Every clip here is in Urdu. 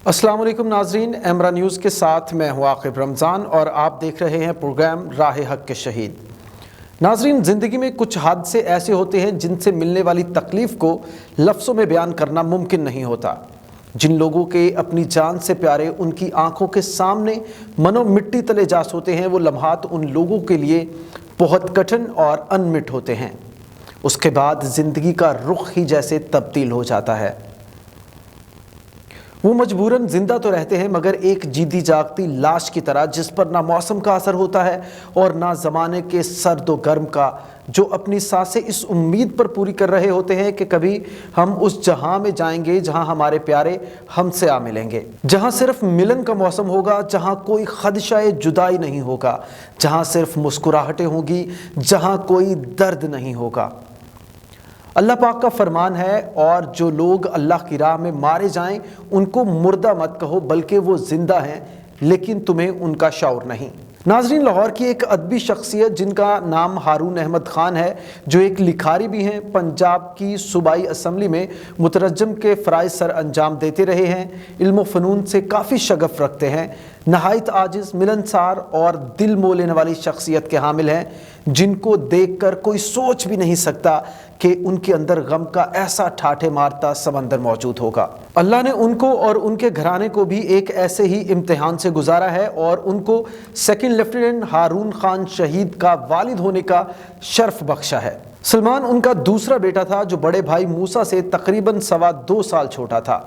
السلام علیکم ناظرین، ایمرا نیوز کے ساتھ میں ہوں عاقب رمضان اور آپ دیکھ رہے ہیں پروگرام راہ حق کے شہید۔ ناظرین، زندگی میں کچھ حادثے ایسے ہوتے ہیں جن سے ملنے والی تکلیف کو لفظوں میں بیان کرنا ممکن نہیں ہوتا۔ جن لوگوں کے اپنی جان سے پیارے ان کی آنکھوں کے سامنے منو مٹی تلے جا سوتے ہیں، وہ لمحات ان لوگوں کے لیے بہت کٹھن اور انمٹ ہوتے ہیں۔ اس کے بعد زندگی کا رخ ہی جیسے تبدیل ہو جاتا ہے۔ وہ مجبوراً زندہ تو رہتے ہیں مگر ایک جیتی جاگتی لاش کی طرح، جس پر نہ موسم کا اثر ہوتا ہے اور نہ زمانے کے سرد و گرم کا، جو اپنی سانسیں اس امید پر پوری کر رہے ہوتے ہیں کہ کبھی ہم اس جہاں میں جائیں گے جہاں ہمارے پیارے ہم سے آ ملیں گے، جہاں صرف ملن کا موسم ہوگا، جہاں کوئی خدشہ جدائی نہیں ہوگا، جہاں صرف مسکراہٹیں ہوں گی، جہاں کوئی درد نہیں ہوگا۔ اللہ پاک کا فرمان ہے، اور جو لوگ اللہ کی راہ میں مارے جائیں ان کو مردہ مت کہو بلکہ وہ زندہ ہیں، لیکن تمہیں ان کا شعور نہیں۔ ناظرین، لاہور کی ایک ادبی شخصیت جن کا نام ہارون احمد خان ہے، جو ایک لکھاری بھی ہیں، پنجاب کی صوبائی اسمبلی میں مترجم کے فرائض سر انجام دیتے رہے ہیں، علم و فنون سے کافی شغف رکھتے ہیں، نہایت عاجز، ملنسار اور دل مو لینے والی شخصیت کے حامل ہیں، جن کو دیکھ کر کوئی سوچ بھی نہیں سکتا کہ ان کے اندر غم کا ایسا ٹھاٹھے مارتا سمندر موجود ہوگا۔ اللہ نے ان کو اور ان کے گھرانے کو بھی ایک ایسے ہی امتحان سے گزارا ہے اور ان کو سیکنڈ لیفٹیننٹ ہارون خان شہید کا والد ہونے کا شرف بخشا ہے۔ سلمان ان کا دوسرا بیٹا تھا، جو بڑے بھائی موسیٰ سے تقریباً 2.25 سال چھوٹا تھا۔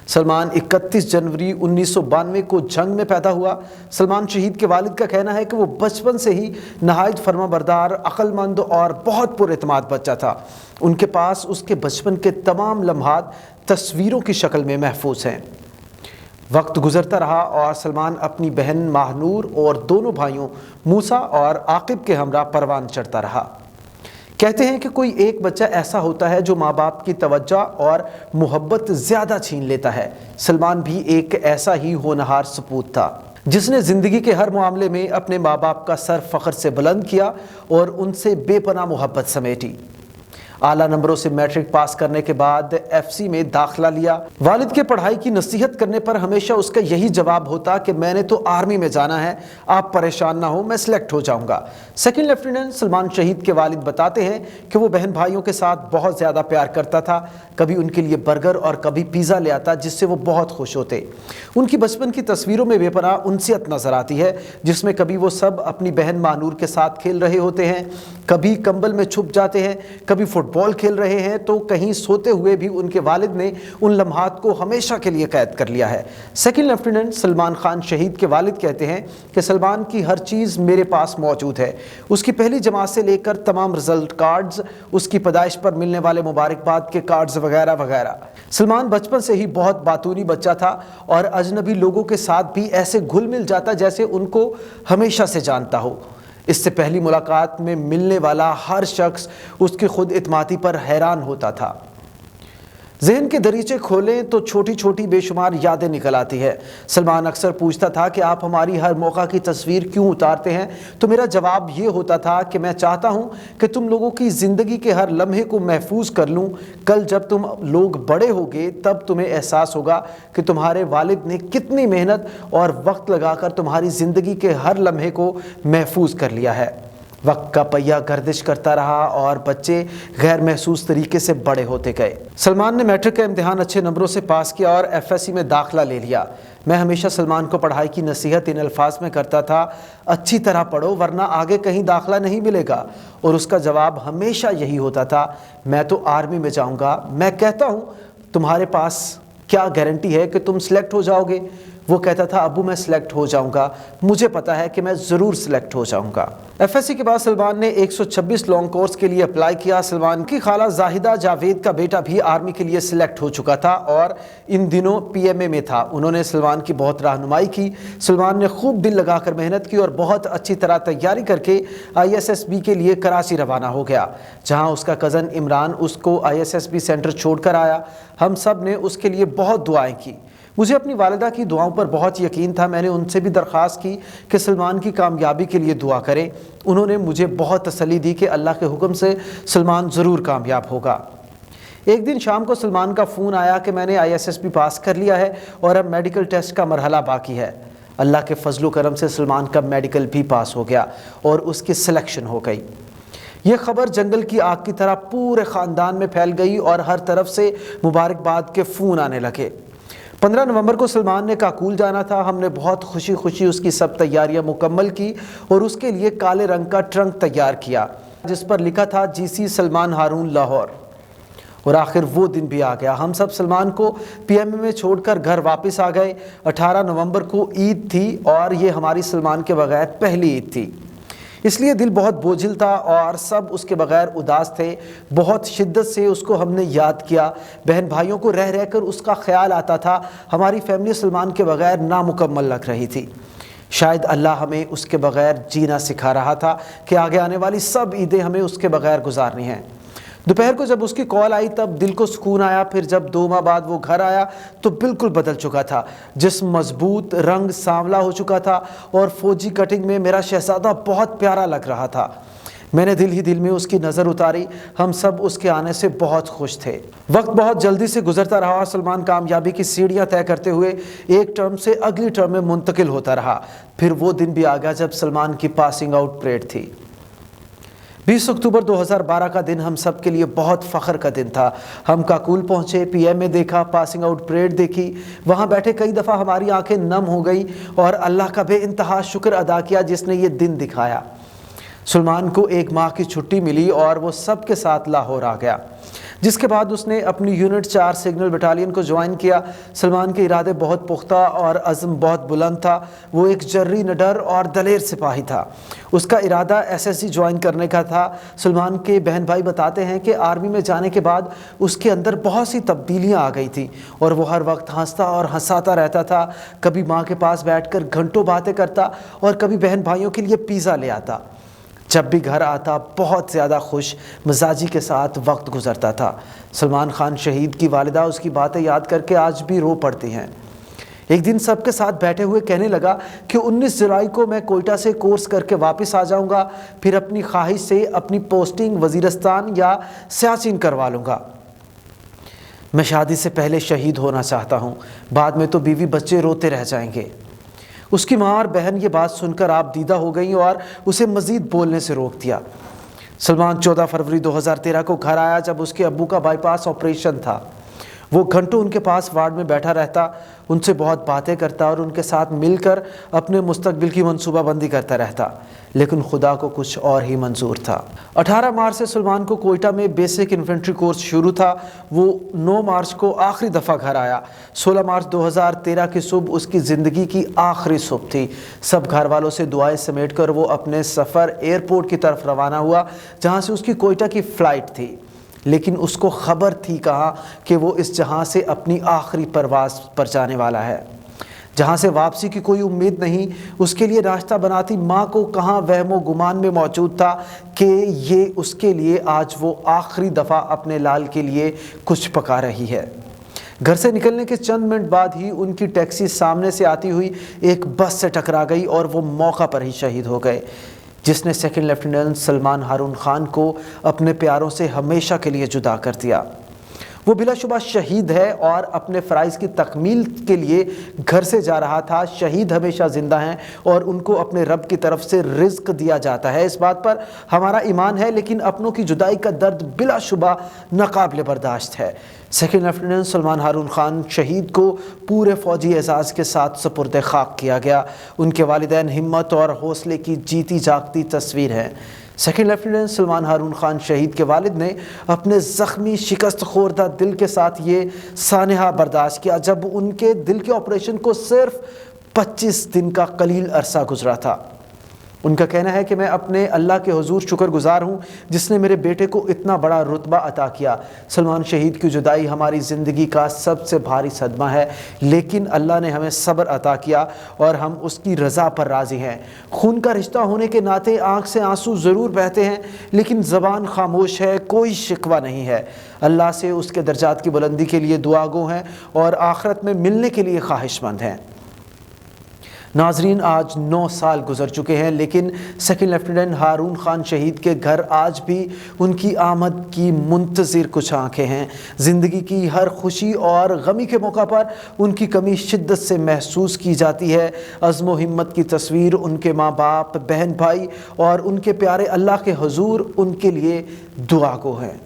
سلمان 31 جنوری 1992 کو جنگ میں پیدا ہوا۔ سلمان شہید کے والد کا کہنا ہے کہ وہ بچپن سے ہی نہایت فرما بردار، عقل مند اور بہت پر اعتماد بچہ تھا۔ ان کے پاس اس کے بچپن کے تمام لمحات تصویروں کی شکل میں محفوظ ہیں۔ وقت گزرتا رہا اور سلمان اپنی بہن ماہ نور اور دونوں بھائیوں موسیٰ اور عاقب کے ہمراہ پروان چڑھتا رہا۔ کہتے ہیں کہ کوئی ایک بچہ ایسا ہوتا ہے جو ماں باپ کی توجہ اور محبت زیادہ چھین لیتا ہے۔ سلمان بھی ایک ایسا ہی ہونہار سپوت تھا، جس نے زندگی کے ہر معاملے میں اپنے ماں باپ کا سر فخر سے بلند کیا اور ان سے بے پناہ محبت سمیٹی۔ اعلیٰ نمبروں سے میٹرک پاس کرنے کے بعد FC میں داخلہ لیا۔ والد کے پڑھائی کی نصیحت کرنے پر ہمیشہ اس کا یہی جواب ہوتا کہ میں نے تو آرمی میں جانا ہے، آپ پریشان نہ ہو، میں سلیکٹ ہو جاؤں گا۔ سیکنڈ لیفٹیننٹ سلمان شہید کے والد بتاتے ہیں کہ وہ بہن بھائیوں کے ساتھ بہت زیادہ پیار کرتا تھا، کبھی ان کے لیے برگر اور کبھی پیزا لے آتا، جس سے وہ بہت خوش ہوتے۔ ان کی بچپن کی تصویروں میں بے پناہ انسیت نظر آتی ہے، جس میں کبھی وہ سب اپنی بہن ماہ نور کے ساتھ کھیل رہے ہوتے ہیں، کبھی کمبل میں چھپ جاتے ہیں، کبھی فٹ بال کھیل رہے ہیں، تو کہیں سوتے ہوئے بھی ان کے والد نے ان لمحات کو ہمیشہ کے لیے قید کر لیا ہے۔ سیکنڈ لیفٹیننٹ سلمان خان شہید کے والد کہتے ہیں کہ سلمان کی ہر چیز میرے پاس موجود ہے، اس کی پہلی جماعت سے لے کر تمام رزلٹ کارڈز، اس کی پیدائش پر ملنے والے مبارکباد کے کارڈز وغیرہ وغیرہ۔ سلمان بچپن سے ہی بہت باتونی بچہ تھا اور اجنبی لوگوں کے ساتھ بھی ایسے گھل مل جاتا جیسے ان کو ہمیشہ سے جانتا ہو۔ اس سے پہلی ملاقات میں ملنے والا ہر شخص اس کی خود اعتمادی پر حیران ہوتا تھا۔ ذہن کے دریچے کھولیں تو چھوٹی چھوٹی بے شمار یادیں نکل آتی ہے۔ سلمان اکثر پوچھتا تھا کہ آپ ہماری ہر موقع کی تصویر کیوں اتارتے ہیں؟ تو میرا جواب یہ ہوتا تھا کہ میں چاہتا ہوں کہ تم لوگوں کی زندگی کے ہر لمحے کو محفوظ کر لوں۔ کل جب تم لوگ بڑے ہوگے تب تمہیں احساس ہوگا کہ تمہارے والد نے کتنی محنت اور وقت لگا کر تمہاری زندگی کے ہر لمحے کو محفوظ کر لیا ہے۔ وقت کا پہیہ گردش کرتا رہا اور بچے غیر محسوس طریقے سے بڑے ہوتے گئے۔ سلمان نے میٹرک کا امتحان اچھے نمبروں سے پاس کیا اور FSC میں داخلہ لے لیا۔ میں ہمیشہ سلمان کو پڑھائی کی نصیحت ان الفاظ میں کرتا تھا: اچھی طرح پڑھو ورنہ آگے کہیں داخلہ نہیں ملے گا، اور اس کا جواب ہمیشہ یہی ہوتا تھا: میں تو آرمی میں جاؤں گا۔ میں کہتا ہوں تمہارے پاس کیا گارنٹی ہے کہ تم سلیکٹ ہو جاؤ گے؟ وہ کہتا تھا: ابو میں سلیکٹ ہو جاؤں گا، مجھے پتا ہے کہ میں ضرور سلیکٹ ہو جاؤں گا۔ FSC کے بعد سلمان نے 126 لانگ کورس کے لیے اپلائی کیا۔ سلمان کی خالہ زاہدہ جاوید کا بیٹا بھی آرمی کے لیے سلیکٹ ہو چکا تھا اور ان دنوں PMA میں تھا۔ انہوں نے سلمان کی بہت رہنمائی کی۔ سلمان نے خوب دل لگا کر محنت کی اور بہت اچھی طرح تیاری کر کے ISSB کے لیے کراچی روانہ ہو گیا، جہاں اس کا کزن عمران اس کو ISSB سینٹر چھوڑ کر آیا۔ ہم سب نے اس کے لیے بہت دعائیں کی۔ مجھے اپنی والدہ کی دعاؤں پر بہت یقین تھا۔ میں نے ان سے بھی درخواست کی کہ سلمان کی کامیابی کے لیے دعا کریں۔ انہوں نے مجھے بہت تسلی دی کہ اللہ کے حکم سے سلمان ضرور کامیاب ہوگا۔ ایک دن شام کو سلمان کا فون آیا کہ میں نے ISSB پاس کر لیا ہے اور اب میڈیکل ٹیسٹ کا مرحلہ باقی ہے۔ اللہ کے فضل و کرم سے سلمان کا میڈیکل بھی پاس ہو گیا اور اس کی سلیکشن ہو گئی۔ یہ خبر جنگل کی آگ کی طرح پورے خاندان میں پھیل گئی اور ہر طرف سے مبارکباد کے فون آنے لگے۔ 15 نومبر کو سلمان نے کاکول جانا تھا۔ ہم نے بہت خوشی اس کی سب تیاریاں مکمل کی اور اس کے لیے کالے رنگ کا ٹرنک تیار کیا جس پر لکھا تھا GC سلمان ہارون لاہور۔ اور آخر وہ دن بھی آ گیا۔ ہم سب سلمان کو PMA میں چھوڑ کر گھر واپس آ گئے۔ 18 نومبر کو عید تھی اور یہ ہماری سلمان کے بغیر پہلی عید تھی، اس لیے دل بہت بوجھل تھا اور سب اس کے بغیر اداس تھے۔ بہت شدت سے اس کو ہم نے یاد کیا۔ بہن بھائیوں کو رہ کر اس کا خیال آتا تھا۔ ہماری فیملی سلمان کے بغیر نامکمل لگ رہی تھی۔ شاید اللہ ہمیں اس کے بغیر جینا سکھا رہا تھا کہ آگے آنے والی سب عیدیں ہمیں اس کے بغیر گزارنی ہیں۔ دوپہر کو جب اس کی کال آئی تب دل کو سکون آیا۔ پھر جب 2 ماہ بعد وہ گھر آیا تو بالکل بدل چکا تھا۔ جسم مضبوط، رنگ سانولا ہو چکا تھا اور فوجی کٹنگ میں میرا شہزادہ بہت پیارا لگ رہا تھا۔ میں نے دل ہی دل میں اس کی نظر اتاری۔ ہم سب اس کے آنے سے بہت خوش تھے۔ وقت بہت جلدی سے گزرتا رہا اور سلمان کامیابی کی سیڑھیاں طے کرتے ہوئے ایک ٹرم سے اگلی ٹرم میں منتقل ہوتا رہا۔ پھر وہ دن بھی آ گیا جب سلمان کی پاسنگ آؤٹ پریڈ تھی۔ 20 اکتوبر 2012 کا دن ہم سب کے لیے بہت فخر کا دن تھا۔ ہم کاکول پہنچے، PMA دیکھا، پاسنگ آؤٹ پریڈ دیکھی۔ وہاں بیٹھے کئی دفعہ ہماری آنکھیں نم ہو گئی اور اللہ کا بے انتہا شکر ادا کیا جس نے یہ دن دکھایا۔ سلمان کو 1 ماہ کی چھٹی ملی اور وہ سب کے ساتھ لاہور آ گیا، جس کے بعد اس نے اپنی یونٹ 4 سگنل بٹالین کو جوائن کیا۔ سلمان کے ارادے بہت پختہ اور عزم بہت بلند تھا۔ وہ ایک جری نڈر اور دلیر سپاہی تھا۔ اس کا ارادہ SSG جوائن کرنے کا تھا۔ سلمان کے بہن بھائی بتاتے ہیں کہ آرمی میں جانے کے بعد اس کے اندر بہت سی تبدیلیاں آ گئی تھیں اور وہ ہر وقت ہنستا اور ہنساتا رہتا تھا۔ کبھی ماں کے پاس بیٹھ کر گھنٹوں باتیں کرتا اور کبھی بہن بھائیوں کے لیے پیزا لے آتا۔ جب بھی گھر آتا بہت زیادہ خوش مزاجی کے ساتھ وقت گزرتا تھا۔ سلمان خان شہید کی والدہ اس کی باتیں یاد کر کے آج بھی رو پڑتی ہیں۔ ایک دن سب کے ساتھ بیٹھے ہوئے کہنے لگا کہ 19 جولائی کو میں کوئٹہ سے کورس کر کے واپس آ جاؤں گا، پھر اپنی خواہش سے اپنی پوسٹنگ وزیرستان یا سیاچین کروا لوں گا۔ میں شادی سے پہلے شہید ہونا چاہتا ہوں، بعد میں تو بیوی بچے روتے رہ جائیں گے۔ اس کی ماں اور بہن یہ بات سن کر آپ دیدہ ہو گئیں اور اسے مزید بولنے سے روک دیا۔ سلمان 14 فروری 2013 کو گھر آیا جب اس کے ابو کا بائی پاس آپریشن تھا۔ وہ گھنٹوں ان کے پاس وارڈ میں بیٹھا رہتا، ان سے بہت باتیں کرتا اور ان کے ساتھ مل کر اپنے مستقبل کی منصوبہ بندی کرتا رہتا، لیکن خدا کو کچھ اور ہی منظور تھا۔ 18 مارچ سے سلمان کو کوئٹہ میں بیسک انفینٹری کورس شروع تھا۔ وہ 9 مارچ کو آخری دفعہ گھر آیا۔ 16 مارچ 2013 کی صبح اس کی زندگی کی آخری صبح تھی۔ سب گھر والوں سے دعائیں سمیٹ کر وہ اپنے سفر ایئرپورٹ کی طرف روانہ ہوا جہاں سے اس کی کوئٹہ کی فلائٹ تھی، لیکن اس کو خبر تھی کہاں کہ وہ اس جہاں سے اپنی آخری پرواز پر جانے والا ہے، جہاں سے واپسی کی کوئی امید نہیں۔ اس کے لیے ناشتہ بناتی ماں کو کہاں وہم و گمان میں موجود تھا کہ یہ اس کے لیے آج وہ آخری دفعہ اپنے لال کے لیے کچھ پکا رہی ہے۔ گھر سے نکلنے کے چند منٹ بعد ہی ان کی ٹیکسی سامنے سے آتی ہوئی ایک بس سے ٹکرا گئی اور وہ موقع پر ہی شہید ہو گئے، جس نے سیکنڈ لیفٹیننٹ سلمان ہارون خان کو اپنے پیاروں سے ہمیشہ کے لیے جدا کر دیا۔ وہ بلا شبہ شہید ہے اور اپنے فرائض کی تکمیل کے لیے گھر سے جا رہا تھا۔ شہید ہمیشہ زندہ ہیں اور ان کو اپنے رب کی طرف سے رزق دیا جاتا ہے، اس بات پر ہمارا ایمان ہے، لیکن اپنوں کی جدائی کا درد بلا شبہ ناقابل برداشت ہے۔ سیکنڈ لیفٹیننٹ سلمان ہارون خان شہید کو پورے فوجی اعزاز کے ساتھ سپرد خاک کیا گیا۔ ان کے والدین ہمت اور حوصلے کی جیتی جاگتی تصویر ہیں۔ سیکنڈ لیفٹیننٹ سلمان ہارون خان شہید کے والد نے اپنے زخمی شکست خوردہ دل کے ساتھ یہ سانحہ برداشت کیا جب ان کے دل کے آپریشن کو صرف 25 دن کا قلیل عرصہ گزرا تھا۔ ان کا کہنا ہے کہ میں اپنے اللہ کے حضور شکر گزار ہوں جس نے میرے بیٹے کو اتنا بڑا رتبہ عطا کیا۔ سلمان شہید کی جدائی ہماری زندگی کا سب سے بھاری صدمہ ہے، لیکن اللہ نے ہمیں صبر عطا کیا اور ہم اس کی رضا پر راضی ہیں۔ خون کا رشتہ ہونے کے ناطے آنکھ سے آنسو ضرور بہتے ہیں، لیکن زبان خاموش ہے، کوئی شکوہ نہیں ہے۔ اللہ سے اس کے درجات کی بلندی کے لیے دعا گو ہیں اور آخرت میں ملنے کے لیے خواہش مند ہیں۔ ناظرین، آج 9 سال گزر چکے ہیں، لیکن سیکنڈ لیفٹیننٹ ہارون خان شہید کے گھر آج بھی ان کی آمد کی منتظر کچھ آنکھیں ہیں۔ زندگی کی ہر خوشی اور غمی کے موقع پر ان کی کمی شدت سے محسوس کی جاتی ہے۔ عزم و ہمت کی تصویر ان کے ماں باپ، بہن بھائی اور ان کے پیارے اللہ کے حضور ان کے لیے دعا گو ہیں۔